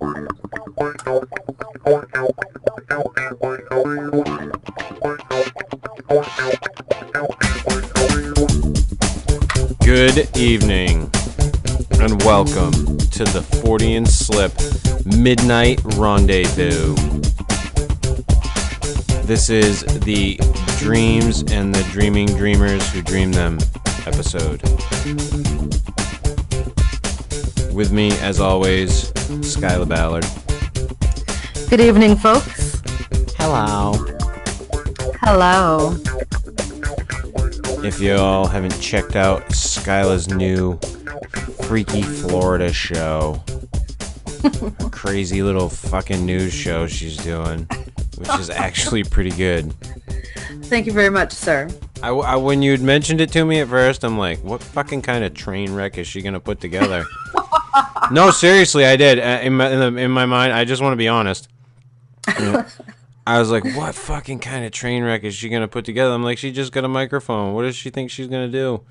Good evening, and welcome to the Fortean Slip Midnight Rendezvous. This is the Dreams and the Dreaming Dreamers Who Dream Them episode. With me, as always, Skyla Ballard. Good evening, folks. Hello. Hello. If you all haven't checked out Skyla's new Freaky Florida show, crazy little fucking news show she's doing, which is actually pretty good. Thank you very much, sir. I when you'd mentioned it to me at first, I'm like, what fucking kind of train wreck is she gonna put together? No, seriously, I did. In my mind, I just want to be honest. You know, I was like, what fucking kind of train wreck is she going to put together? I'm like, she just got a microphone. What does she think she's going to do?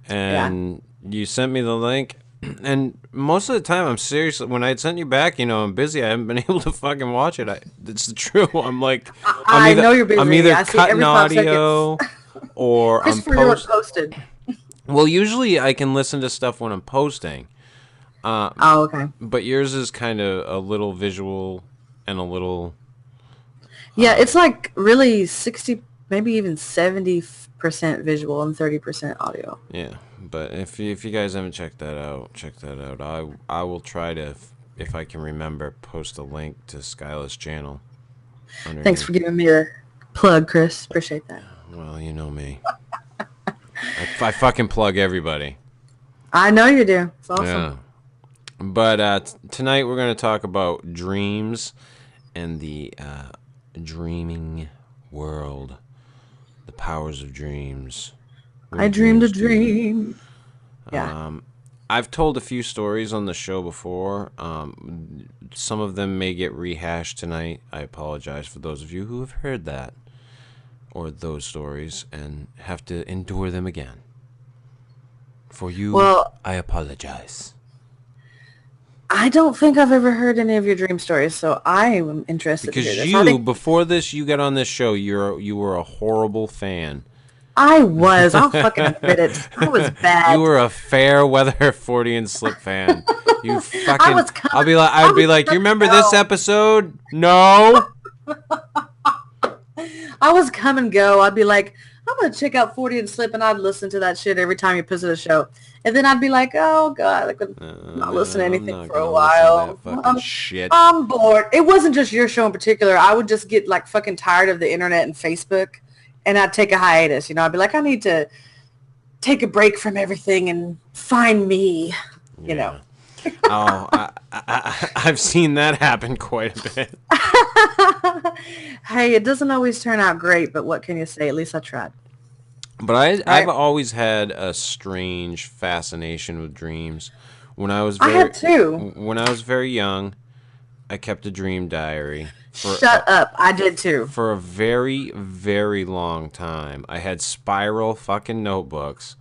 And you sent me the link. And most of the time, I'm serious. When I sent you back, I'm busy. I haven't been able to fucking watch it. It's true. I'm like, I know you're busy. I'm either cutting audio or I'm posted. Well, usually I can listen to stuff when I'm posting. Okay. But yours is kind of a little visual and a little... Yeah, it's like really 60, maybe even 70% visual and 30% audio. Yeah, but if you guys haven't checked that out, I will try to, if I can remember, post a link to Skyla's channel. Underneath. Thanks for giving me a plug, Chris. Appreciate that. Well, you know me. I fucking plug everybody. I know you do. It's awesome. Yeah. But tonight we're going to talk about dreams and the dreaming world, the powers of dreams. I dreamed a dream. Yeah. I've told a few stories on the show before. Some of them may get rehashed tonight. I apologize for those of you who have heard that or those stories and have to endure them again. For you, I apologize. I don't think I've ever heard any of your dream stories, so I am interested because to hear this. Before this, you got on this show, you were a horrible fan. I was. I'll fucking admit it. I was bad. You were a fair weather Fortean Slip fan. You fucking. I'd be like, you remember this episode? No. I was come and go. I'd be like, I'm gonna check out Fortean Slip, and I'd listen to that shit every time you posted a show. And then I'd be like, oh, God, I could not listen to anything for a while. Shit. I'm bored. It wasn't just your show in particular. I would just get, like, fucking tired of the internet and Facebook, and I'd take a hiatus. I'd be like, I need to take a break from everything and find me, Oh, I've seen that happen quite a bit. Hey, it doesn't always turn out great, but what can you say? At least I tried. But I've always had a strange fascination with dreams. I had too. When I was very young, I kept a dream diary. Shut up. I did too. For a very, very long time. I had spiral fucking notebooks.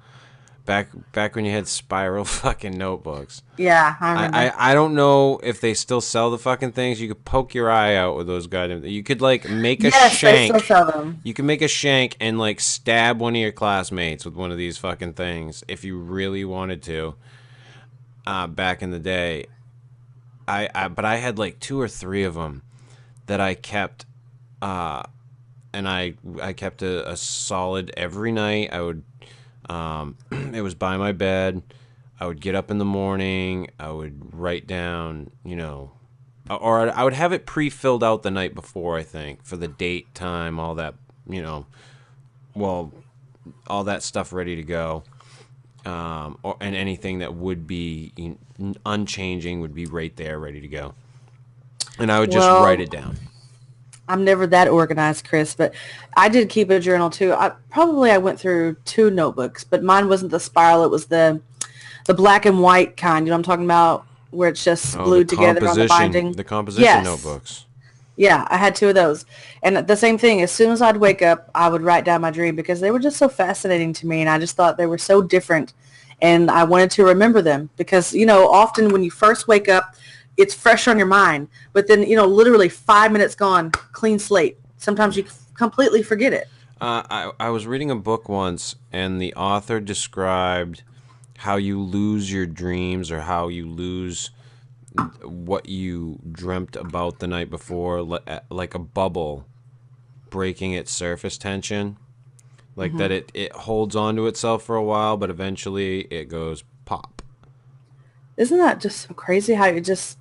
Back when you had spiral fucking notebooks. Yeah, I remember. I don't know if they still sell the fucking things. You could poke your eye out with those goddamn... You could, like, make a shank. Yes, they still sell them. You could make a shank and, like, stab one of your classmates with one of these fucking things if you really wanted to. Back in the day. But I had, like, 2 or 3 of them that I kept... and I kept a solid every night. I would... it was by my bed. I would get up in the morning. I would write down, or I would have it pre-filled out the night before, I think, for the date, time, all that, all that stuff ready to go. And anything that would be unchanging would be right there, ready to go. And I would just write it down. I'm never that organized, Chris, but I did keep a journal too. I went through 2 notebooks, but mine wasn't the spiral. It was the black and white kind. You know what I'm talking about? Where it's just glued together on the binding. The composition notebooks. Yeah, I had 2 of those. And the same thing, as soon as I'd wake up, I would write down my dream because they were just so fascinating to me. And I just thought they were so different. And I wanted to remember them because, often when you first wake up, it's fresh on your mind. But then, literally 5 minutes gone, clean slate. Sometimes you completely forget it. I was reading a book once, and the author described how you lose your dreams, or how you lose what you dreamt about the night before, like a bubble breaking its surface tension. Like that it holds on to itself for a while, but eventually it goes pop. Isn't that just so crazy how it just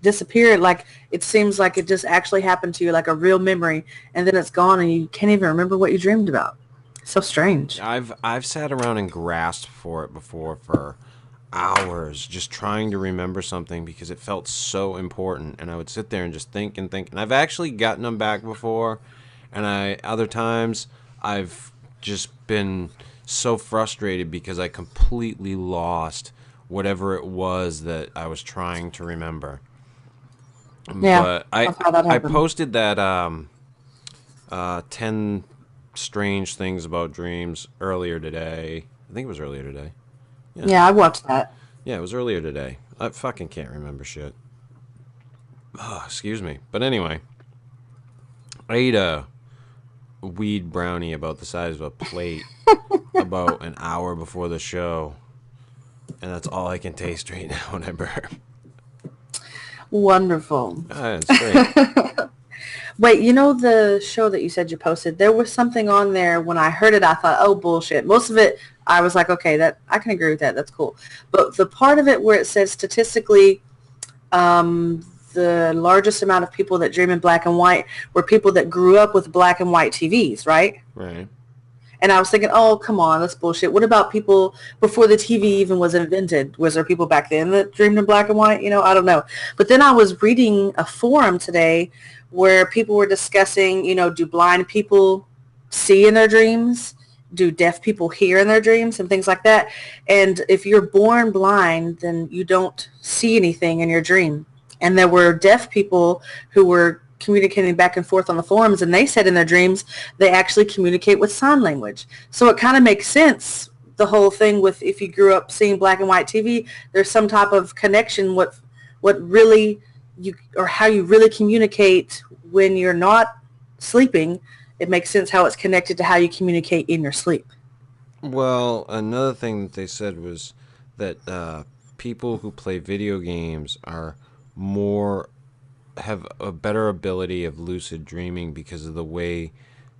disappeared? Like, it seems like it just actually happened to you, like a real memory, and then it's gone and you can't even remember what you dreamed about. So strange. I've sat around and grasped for it before for hours, just trying to remember something because it felt so important, and I would sit there and just think and think. And I've actually gotten them back before, and other times I've just been so frustrated because I completely lost whatever it was that I was trying to remember. Yeah, but I posted that 10 strange things about dreams earlier today. I think it was earlier today. Yeah, I watched that. Yeah, it was earlier today. I fucking can't remember shit. Oh, excuse me. But anyway, I ate a weed brownie about the size of a plate about an hour before the show, and that's all I can taste right now when I burp. Wonderful. It's great. Wait, the show that you said you posted, there was something on there. When I heard it, I thought, oh, bullshit. Most of it, I was like, okay, that I can agree with that. That's cool. But the part of it where it says statistically, the largest amount of people that dream in black and white were people that grew up with black and white TVs, right? Right. And I was thinking, oh, come on, that's bullshit. What about people before the TV even was invented? Was there people back then that dreamed in black and white? I don't know. But then I was reading a forum today where people were discussing, do blind people see in their dreams? Do deaf people hear in their dreams and things like that? And if you're born blind, then you don't see anything in your dream. And there were deaf people who were communicating back and forth on the forums, and they said in their dreams they actually communicate with sign language. So it kind of makes sense, the whole thing with if you grew up seeing black and white TV, there's some type of connection what really you, or how you really communicate when you're not sleeping. It makes sense how it's connected to how you communicate in your sleep. Well, another thing that they said was that people who play video games have a better ability of lucid dreaming because of the way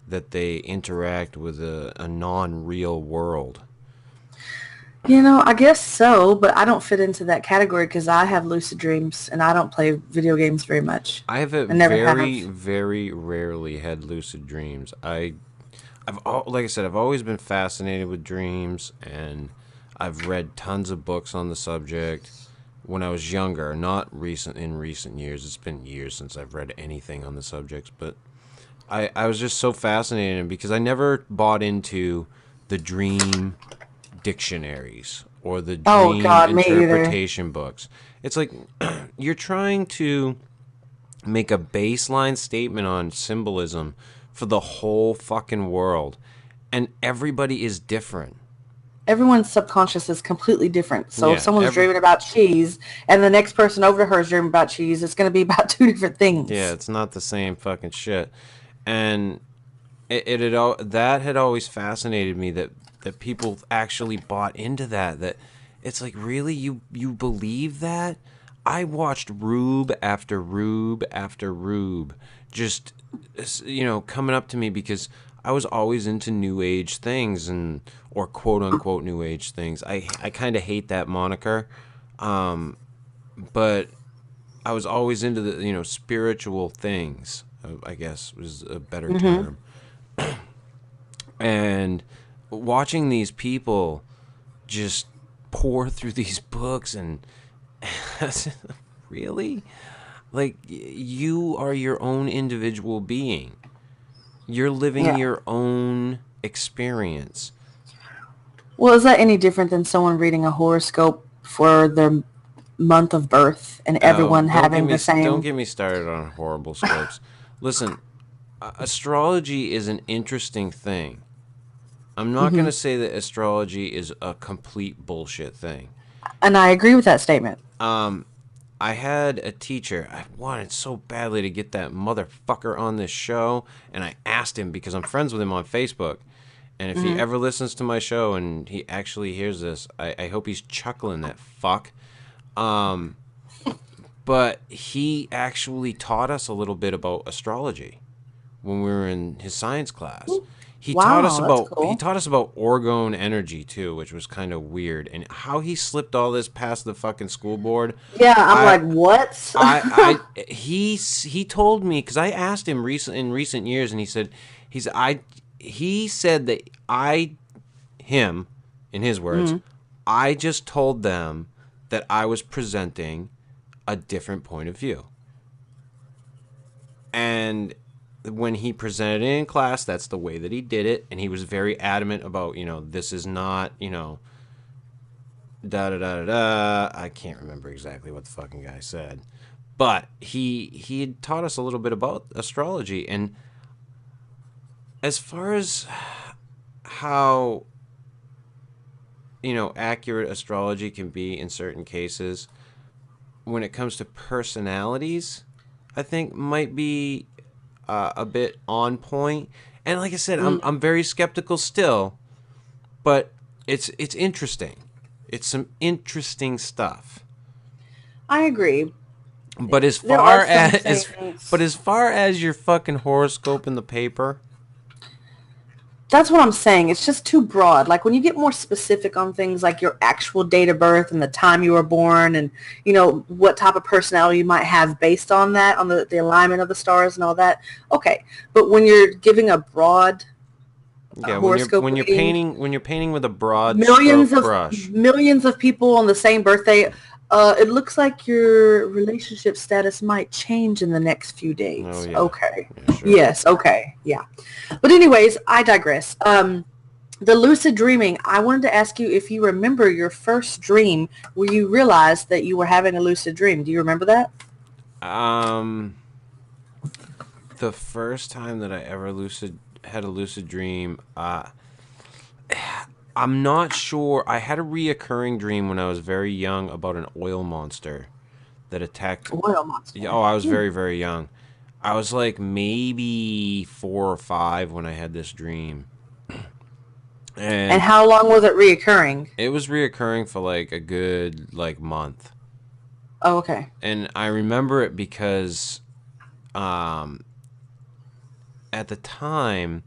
that they interact with a non-real world. I guess so, but I don't fit into that category because I have lucid dreams and I don't play video games very much. I have very rarely had lucid dreams. Like I said, I've always been fascinated with dreams, and I've read tons of books on the subject. When I was younger, not in recent years. It's been years since I've read anything on the subject, but I was just so fascinated because I never bought into the dream dictionaries or the dream interpretation books. It's like you're trying to make a baseline statement on symbolism for the whole fucking world, and everybody is different. Everyone's subconscious is completely different. So if someone's dreaming about cheese and the next person over to her is dreaming about cheese, it's going to be about two different things. Yeah, it's not the same fucking shit. And that had always fascinated me, that people actually bought into that. That it's like, really, you believe that? I watched Rube after Rube after Rube just coming up to me because I was always into new age things or quote unquote new age things. I kind of hate that moniker, but I was always into the spiritual things, I guess was a better term. And watching these people just pour through these books and really, like, you are your own individual being. You're living your own experience. Well, is that any different than someone reading a horoscope for their month of birth and everyone having the same? Don't get me started on horrible scopes. Listen, astrology is an interesting thing. I'm not going to say that astrology is a complete bullshit thing. And I agree with that statement. I had a teacher. I wanted so badly to get that motherfucker on this show, and I asked him because I'm friends with him on Facebook. And if he ever listens to my show and he actually hears this, I hope he's chuckling, that fuck. But he actually taught us a little bit about astrology when we were in his science class. He taught us about orgone energy too, which was kind of weird. And how he slipped all this past the fucking school board. Yeah, I'm like, what? He told me, because I asked him in recent years, and he said that him, in his words, I just told them that I was presenting a different point of view. And when he presented it in class, that's the way that he did it. And he was very adamant about, this is not, da-da-da-da-da. I can't remember exactly what the fucking guy said. But he had taught us a little bit about astrology. And as far as how, accurate astrology can be in certain cases, when it comes to personalities, I think might be a bit on point. And like I said, I'm very skeptical still, but it's interesting. It's some interesting stuff. I agree. But as far as your fucking horoscope in the paper, that's what I'm saying. It's just too broad. Like when you get more specific on things like your actual date of birth and the time you were born and, what type of personality you might have based on that, on the alignment of the stars and all that. Okay. But when you're giving a broad horoscope when you're painting with a broad millions brush. Millions of people on the same birthday, it looks like your relationship status might change in the next few days. Oh, yeah. Okay. Yeah, sure. Yes. Okay. Yeah. But anyways, I digress. The lucid dreaming, I wanted to ask you if you remember your first dream where you realized that you were having a lucid dream. Do you remember that? The first time that I ever had a lucid dream, I'm not sure. I had a reoccurring dream when I was very young about an oil monster that attacked. Oil monster. Oh, I was very, very young. I was like maybe 4 or 5 when I had this dream. And how long was it reoccurring? It was reoccurring for like a good month. Oh, okay. And I remember it because at the time,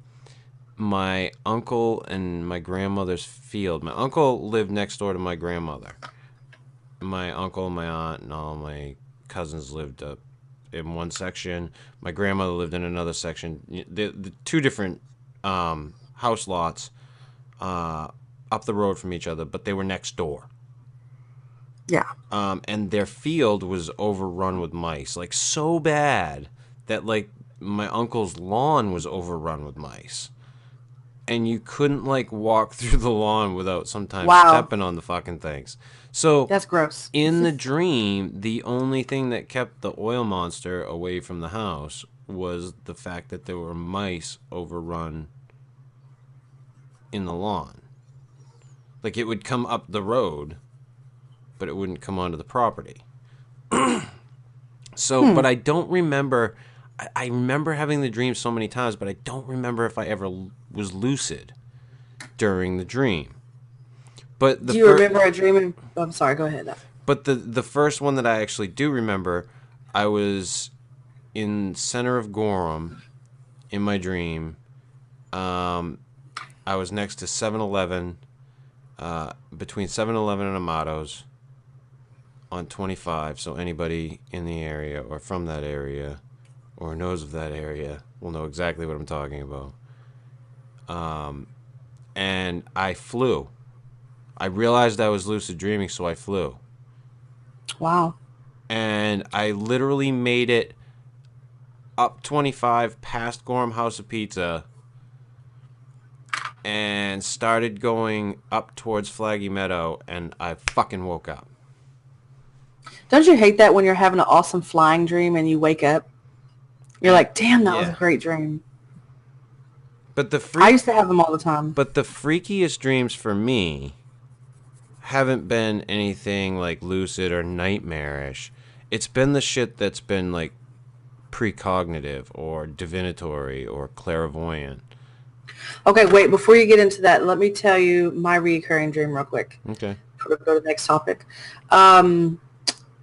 my uncle and my grandmother's field. My uncle lived next door to my grandmother. My uncle, my aunt, and all my cousins lived up in one section. My grandmother lived in another section. The two different house lots up the road from each other, but they were next door. Yeah. And their field was overrun with mice, like so bad that like my uncle's lawn was overrun with mice. And you couldn't walk through the lawn without sometimes stepping on the fucking things. So that's gross. In the dream, the only thing that kept the oil monster away from the house was the fact that there were mice overrun in the lawn. Like it would come up the road, but it wouldn't come onto the property. So, but I don't remember. I remember having the dream so many times, but I don't remember if I ever was lucid during the dream. But do you remember a dream? I'm sorry, go ahead. But the first one that I actually do remember, I was in center of Gorham in my dream. I was next to 7-Eleven, between 7-Eleven and Amato's on 25. So anybody in the area or from that area or knows of that area will know exactly what I'm talking about. And I flew. I realized I was lucid dreaming, so I flew. Wow. And I literally made it up 25 past Gorham House of Pizza and started going up towards Flaggy Meadow, and I fucking woke up. Don't you hate that when you're having an awesome flying dream and you wake up? You're like, damn, that was a great dream. But I used to have them all the time. But the freakiest dreams for me haven't been anything like lucid or nightmarish. it's been the shit that's been like precognitive or divinatory or clairvoyant. Okay, wait, before you get into that, let me tell you my reoccurring dream real quick. Okay. Before we go to the next topic.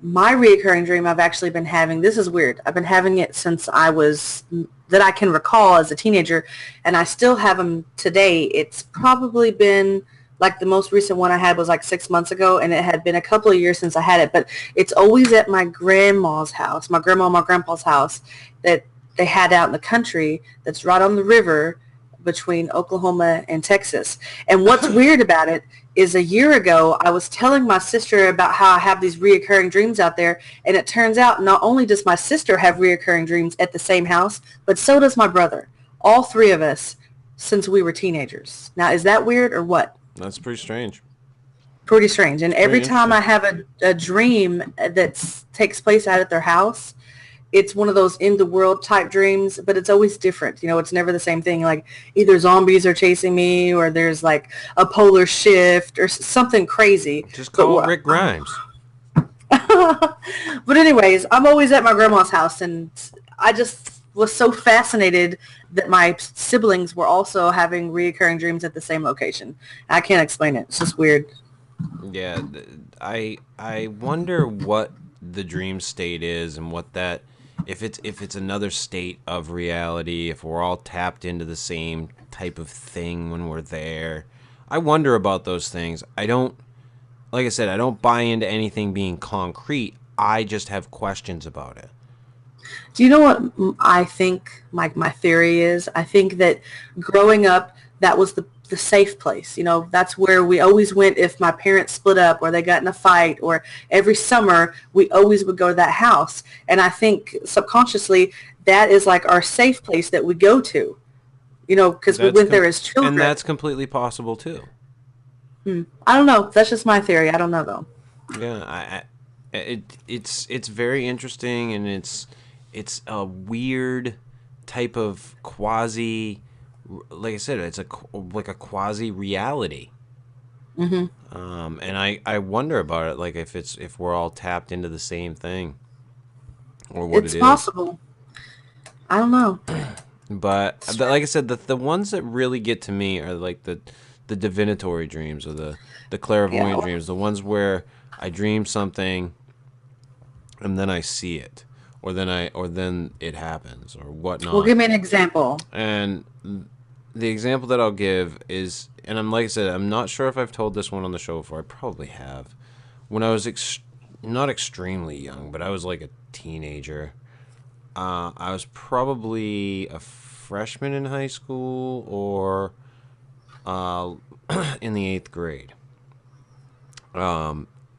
My reoccurring dream I've actually been having, this is weird. I've been having it since that I can recall as a teenager, and I still have them today. It's probably been, like the most recent one I had was like 6 months ago, and it had been a couple of years since I had it, but it's always at my grandma's house, my grandma and my grandpa's house that they had out in the country that's right on the river between Oklahoma and Texas. And what's weird about it is a year ago, I was telling my sister about how I have these reoccurring dreams out there, and it turns out not only does my sister have reoccurring dreams at the same house, but so does my brother. All three of us since we were teenagers. Now, is that weird or what? That's pretty strange. Pretty strange. And every time I have a dream that takes place out at their house, it's one of those in the world type dreams, but it's always different. You know, it's never the same thing. Like either zombies are chasing me or there's like a polar shift or something crazy. Just call Rick Grimes. But anyways, I'm always at my grandma's house, and I just was so fascinated that my siblings were also having reoccurring dreams at the same location. I can't explain it. It's just weird. Yeah, I wonder what the dream state is and what that, if it's another state of reality, if we're all tapped into the same type of thing when we're there. I wonder about those things. Like I said, I don't buy into anything being concrete. I just have questions about it. Do you know what I think my theory is? I think that growing up, that was the safe place. You know, that's where we always went if my parents split up or they got in a fight, or every summer we always would go to that house. And I think subconsciously that is like our safe place that we go to, you know, because we went there as children. And that's completely possible too. I don't know. That's just my theory. I don't know though. Yeah, it's very interesting, and it's a weird type of quasi, like I said, it's like a quasi reality. Mm-hmm. And I wonder about it, like if we're all tapped into the same thing, or what it is. It's possible. I don't know. But like I said, the ones that really get to me are like the divinatory dreams or the clairvoyant dreams, the ones where I dream something and then I see it, or then it happens or whatnot. Well, give me an example. And the example that I'll give is, and like I said, I'm not sure if I've told this one on the show before. I probably have. When I was not extremely young, but I was like a teenager. I was probably a freshman in high school or in the 8th grade.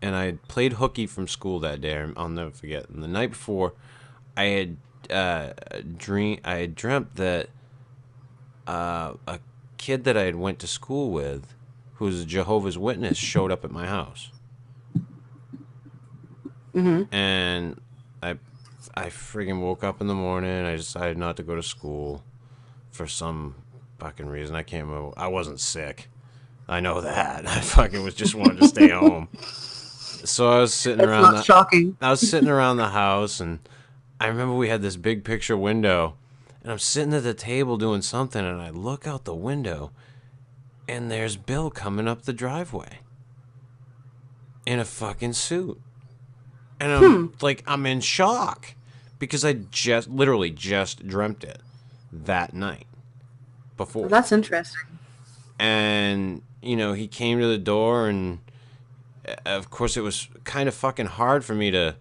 And I played hooky from school that day. I'll never forget. And the night before, I had dreamt that a kid that I had went to school with, who's a Jehovah's Witness, showed up at my house. Mm-hmm. And I friggin' woke up in the morning. I decided not to go to school for some fucking reason. I can't remember. I wasn't sick. I know that. I fucking was just wanted to stay home. So I was sitting around. Shocking. I was sitting around the house, and I remember we had this big picture window, and I'm sitting at the table doing something, and I look out the window, and there's Bill coming up the driveway in a fucking suit, and I'm in shock because I literally just dreamt it that night before. Well, that's interesting. And you know, he came to the door, and of course it was kind of fucking hard for me to,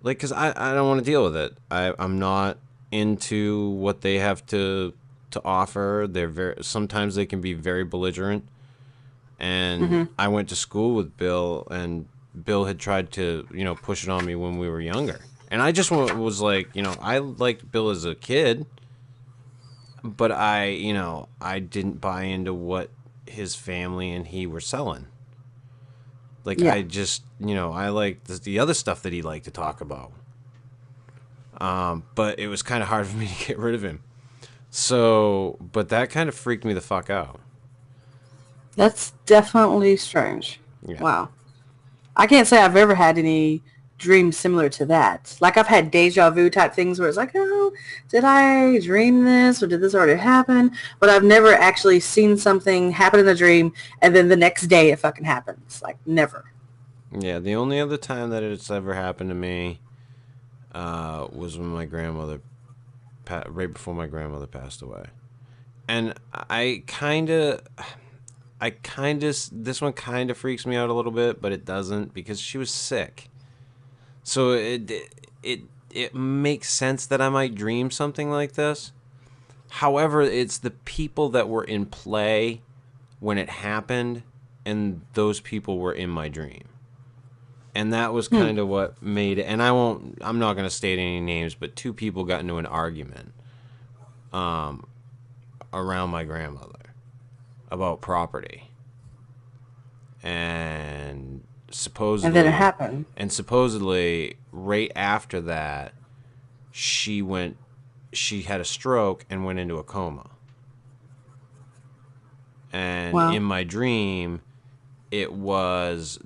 like, because I don't want to deal with it. I'm not into what they have to offer. Sometimes they can be very belligerent. And I went to school with Bill, and Bill had tried to, you know, push it on me when we were younger. And I just was like, you know, I liked Bill as a kid, but I didn't buy into what his family and he were selling. Like, yeah. I just, you know, I liked the other stuff that he liked to talk about. But it was kind of hard for me to get rid of him. So, but that kind of freaked me the fuck out. That's definitely strange. Yeah. Wow. I can't say I've ever had any dreams similar to that. Like I've had deja vu type things where it's like, oh, did I dream this or did this already happen? But I've never actually seen something happen in the dream and then the next day it fucking happens. Like never. Yeah, the only other time that it's ever happened to me was when my grandmother, right before my grandmother passed away. And this one kind of freaks me out a little bit, but it doesn't because she was sick. So it makes sense that I might dream something like this. However, it's the people that were in play when it happened, and those people were in my dream. And that was kind of what made it. And I'm not going to state any names, but two people got into an argument around my grandmother about property. And supposedly... And then it happened. And supposedly, right after that, she had a stroke and went into a coma. And in my dream, it was...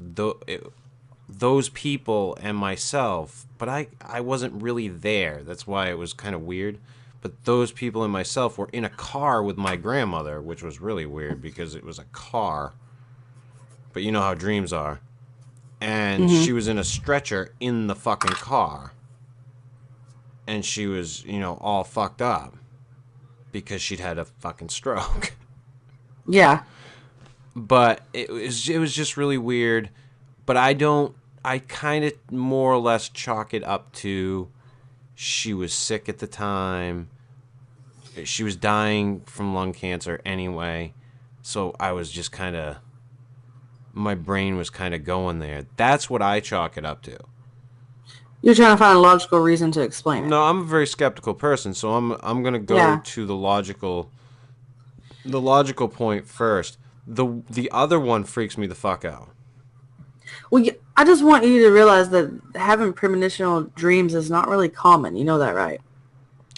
those people and myself, but I wasn't really there. That's why it was kind of weird. But those people and myself were in a car with my grandmother, which was really weird because it was a car. But you know how dreams are. And she was in a stretcher in the fucking car. And she was, all fucked up because she'd had a fucking stroke. Yeah. But it was just really weird. But I kind of more or less chalk it up to she was sick at the time. She was dying from lung cancer anyway. So I was just kind of, my brain was kind of going there. That's what I chalk it up to. You're trying to find a logical reason to explain it. No, I'm a very skeptical person, so I'm going to go to the logical point first. The other one freaks me the fuck out. Well, I just want you to realize that having premonitional dreams is not really common. You know that, right?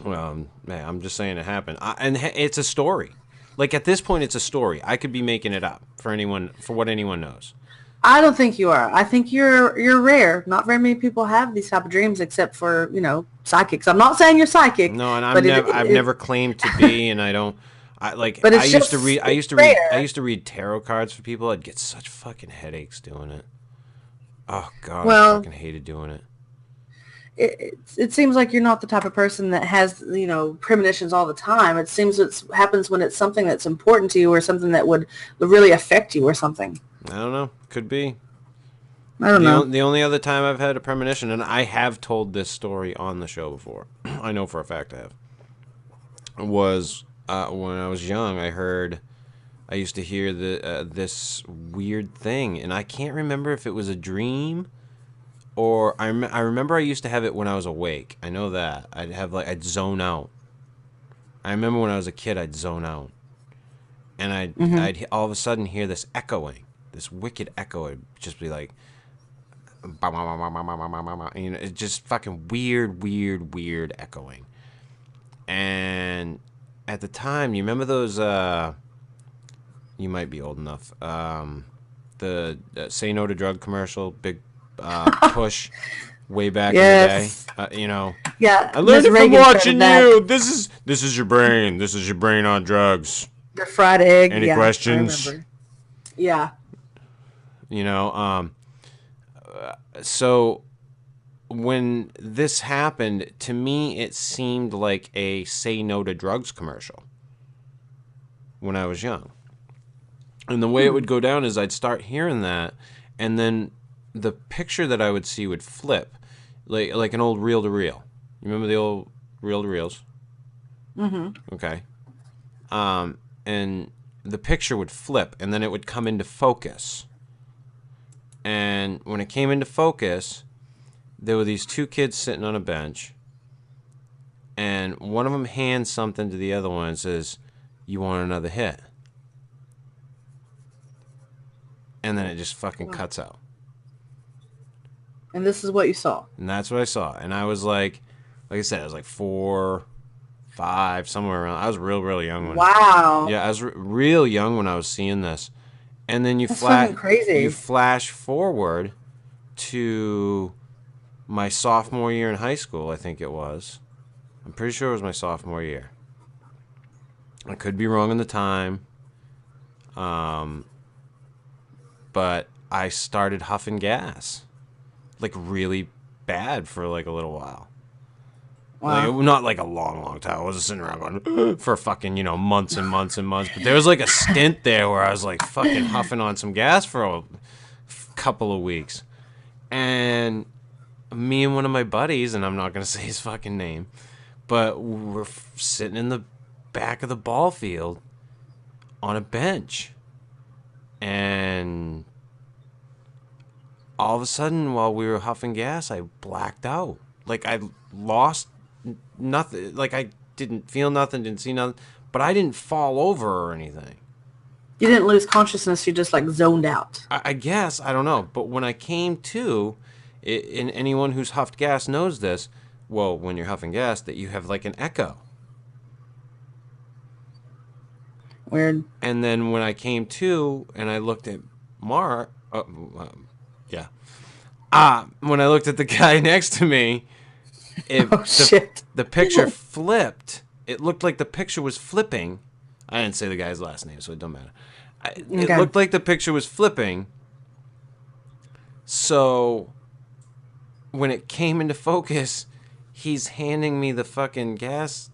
Well, I'm just saying it happened. And it's a story. Like, at this point, it's a story. I could be making it up for what anyone knows. I don't think you are. I think you're rare. Not very many people have these type of dreams except for, psychics. I'm not saying you're psychic. No, and I've never claimed to be, and I don't... But I used to read tarot cards for people. I'd get such fucking headaches doing it. Oh God, I fucking hated doing it. It seems like you're not the type of person that has, premonitions all the time. It seems it happens when it's something that's important to you or something that would really affect you or something. I don't know. Could be. I don't know. The only other time I've had a premonition, and I have told this story on the show before. I know for a fact I have. Was when I was young. I used to hear this weird thing, and I can't remember if it was a dream. Or I remember I used to have it when I was awake. I know that. I'd zone out. I remember when I was a kid, I'd zone out. And I'd all of a sudden hear this echoing, this wicked echo. It'd just be like, it's just fucking weird echoing. And at the time, you remember those, you might be old enough, the Say No to Drug commercial, big push way back in the day. Yeah. I learned it from watching you. This is your brain. This is your brain on drugs. The fried egg. Any questions? I remember. Yeah. So when this happened, to me, it seemed like a Say No to Drugs commercial when I was young. And the way it would go down is I'd start hearing that, and then the picture that I would see would flip, like an old reel-to-reel. You remember the old reel-to-reels? Mm-hmm. Okay. And the picture would flip, and then it would come into focus. And when it came into focus, there were these two kids sitting on a bench, and one of them hands something to the other one and says, "You want another hit?" And then it just fucking cuts out. And this is what you saw. And that's what I saw. And I was like I said, I was like 4, 5, somewhere around. I was real young. Wow. Yeah, I was real young when I was seeing this. And then you fucking crazy. You flash forward to my sophomore year in high school, I think it was. I'm pretty sure it was my sophomore year. I could be wrong on the time. But I started huffing gas. Like, really bad for, like, a little while. Wow. Like, not like a long time. I wasn't sitting around going for fucking, months and months and months. But there was like a stint there where I was like fucking huffing on some gas for a couple of weeks. And me and one of my buddies, and I'm not going to say his fucking name, but we're sitting in the back of the ball field on a bench. And all of a sudden, while we were huffing gas, I blacked out. Like, I lost nothing. Like, I didn't feel nothing, didn't see nothing, but I didn't fall over or anything. You didn't lose consciousness, you just like zoned out. I guess, I don't know. But when I came to, and anyone who's huffed gas knows this, well, when you're huffing gas, that you have like an echo. Weird. And then when I came to, and I looked at when I looked at the guy next to me, the picture flipped. It looked like the picture was flipping. I didn't say the guy's last name, so it don't matter. It looked like the picture was flipping. So when it came into focus, he's handing me the fucking gas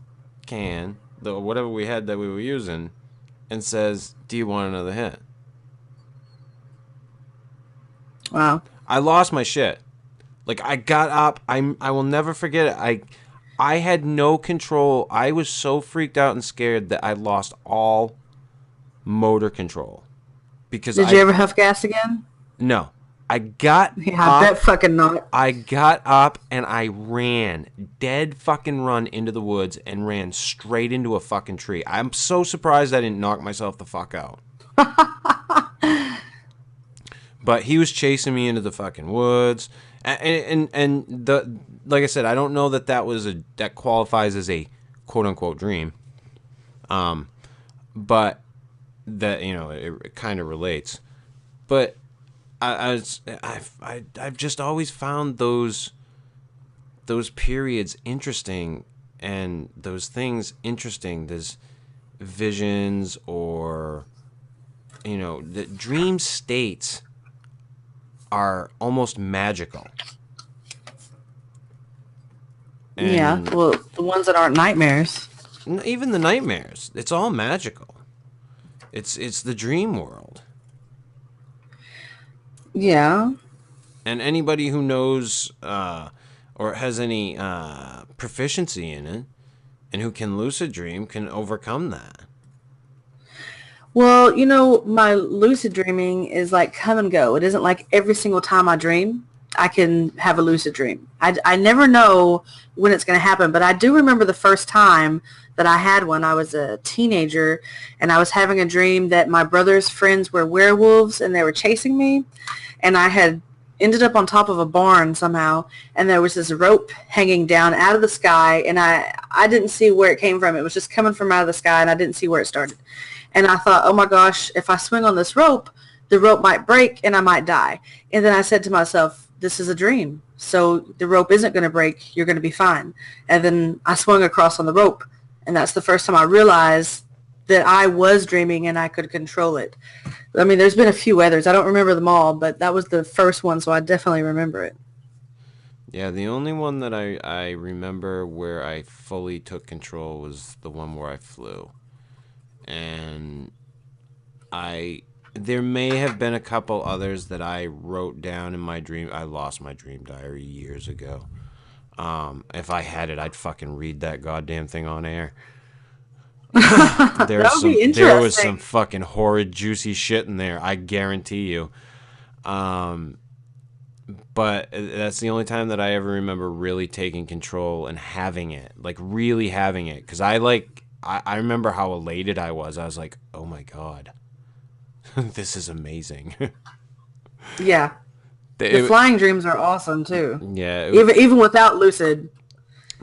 can, whatever we had that we were using, and says, "Do you want another hit?" Wow. I lost my shit. Like, I got up. I will never forget it. I had no control. I was so freaked out and scared that I lost all motor control. Because Did you ever huff gas again? No. I got I bet fucking not. I got up and I ran. Dead fucking run into the woods and ran straight into a fucking tree. I'm so surprised I didn't knock myself the fuck out. But he was chasing me into the fucking woods. And like I said, I don't know that qualifies as a quote unquote dream. But that, it kind of relates. But I've just always found those periods interesting, and those things interesting. There's visions, or the dream states are almost magical. And yeah, well, the ones that aren't nightmares. Even the nightmares, it's all magical. It's the dream world. Yeah. And anybody who knows or has any proficiency in it, and who can lucid dream, can overcome that. Well, my lucid dreaming is like come and go. It isn't like every single time I dream, I can have a lucid dream. I never know when it's going to happen, but I do remember the first time that I had one. I was a teenager, and I was having a dream that my brother's friends were werewolves, and they were chasing me, and I had ended up on top of a barn somehow, and there was this rope hanging down out of the sky, and I didn't see where it came from. It was just coming from out of the sky, and I didn't see where it started. And I thought, oh my gosh, if I swing on this rope, the rope might break and I might die. And then I said to myself, this is a dream. So the rope isn't going to break. You're going to be fine. And then I swung across on the rope. And that's the first time I realized that I was dreaming and I could control it. I mean, there's been a few others. I don't remember them all, but that was the first one, so I definitely remember it. Yeah, the only one that I remember where I fully took control was the one where I flew. And there may have been a couple others that I wrote down in my dream. I lost my dream diary years ago. If I had it, I'd fucking read that goddamn thing on air. There was some fucking horrid, juicy shit in there, I guarantee you. But that's the only time that I ever remember really taking control and having it, like really having it. Because I remember how elated I was. I was like, oh my God, this is amazing. Yeah. The flying dreams are awesome too. Yeah. Even without lucid.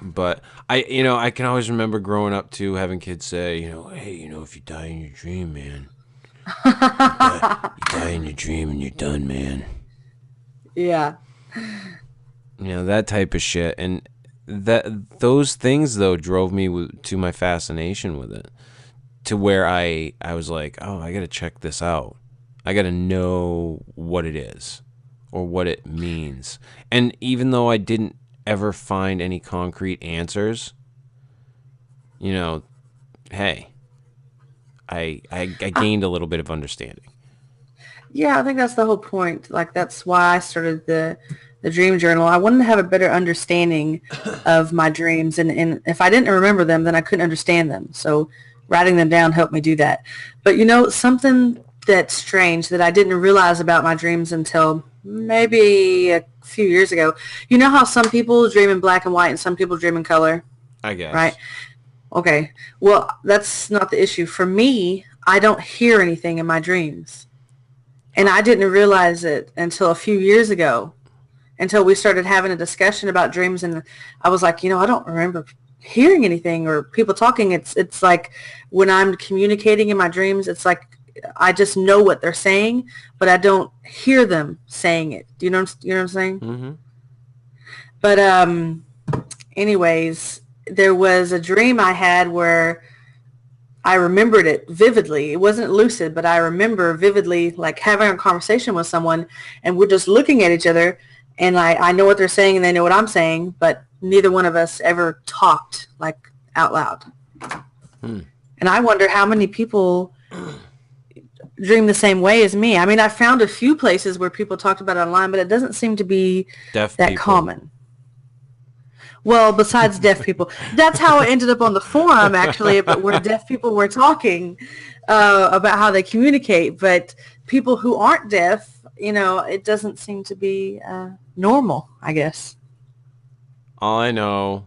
But I can always remember growing up too, having kids say, hey, if you die in your dream, man, you die in your dream and you're done, man. Yeah. You know, that type of shit. And those things, though, drove me to my fascination with it. To where I was like, oh, I got to check this out. I got to know what it is or what it means. And even though I didn't ever find any concrete answers, you know, hey, I gained a little bit of understanding. Yeah, I think that's the whole point. Like, that's why I started the dream journal. I wanted to have a better understanding of my dreams. And if I didn't remember them, then I couldn't understand them. So writing them down helped me do that. But, you know, something that's strange that I didn't realize about my dreams until maybe a few years ago. You know how some people dream in black and white and some people dream in color? I guess. Right? Okay. Well, that's not the issue. For me, I don't hear anything in my dreams. And I didn't realize it until a few years ago, until we started having a discussion about dreams. And I was like, you know, I don't remember hearing anything or people talking. It's like when I'm communicating in my dreams, it's like I just know what they're saying, but I don't hear them saying it. Do you know what I'm saying? Mm-hmm. But anyways, there was a dream I had where I remembered it vividly. It wasn't lucid, but I remember vividly like having a conversation with someone and we're just looking at each other and I know what they're saying and they know what I'm saying, but neither one of us ever talked like out loud. And I wonder how many people dream the same way as me. I mean, I found a few places where people talked about it online, but it doesn't seem to be Deaf that people. common. Well, besides deaf people. That's how I ended up on the forum, actually, but where deaf people were talking about how they communicate. But people who aren't deaf, you know, it doesn't seem to be normal, I guess. All I know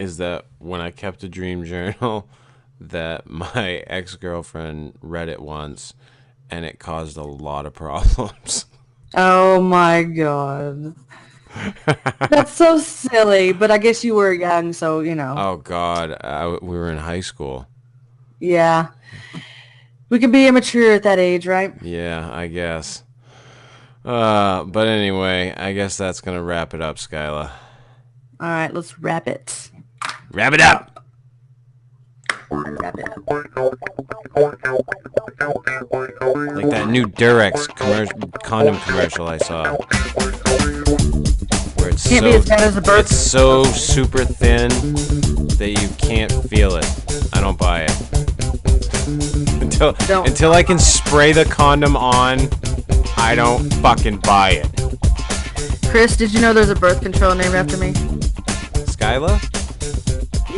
is that when I kept a dream journal, that my ex-girlfriend read it once, and it caused a lot of problems. Oh, my God. That's so silly, but I guess you were young, so, you know. Oh, God. We were in high school. Yeah. We can be immature at that age, right? Yeah, I guess. But anyway, I guess that's going to wrap it up, Skyla. All right, let's wrap it. Wrap it up! Wrap it up. Like that new Durex condom commercial I saw. Where it's Can't be as bad as the birth. It's so super thin that you can't feel it. I don't buy it. Until I can spray the condom on, I don't fucking buy it. Chris, did you know there's a birth control named after me? Skyla?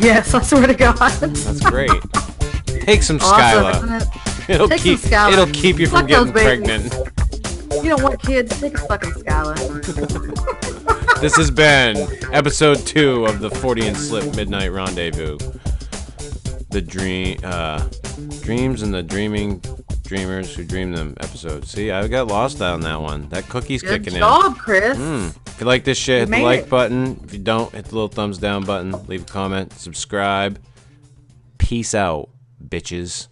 Yes, I swear to God. That's great. Take some Awesome, Skyla. isn't it? It'll keep you from getting pregnant. You don't want kids? Take a fucking Skyla. This has been episode 2 of the Fortean Slip Midnight Rendezvous. The dreams and the dreamers who dream them episode. See, I got lost on that one. That cookie's kicking in. Good job, Chris. If you like this shit, hit the like button. If you don't, hit the little thumbs down button. Leave a comment. Subscribe. Peace out, bitches.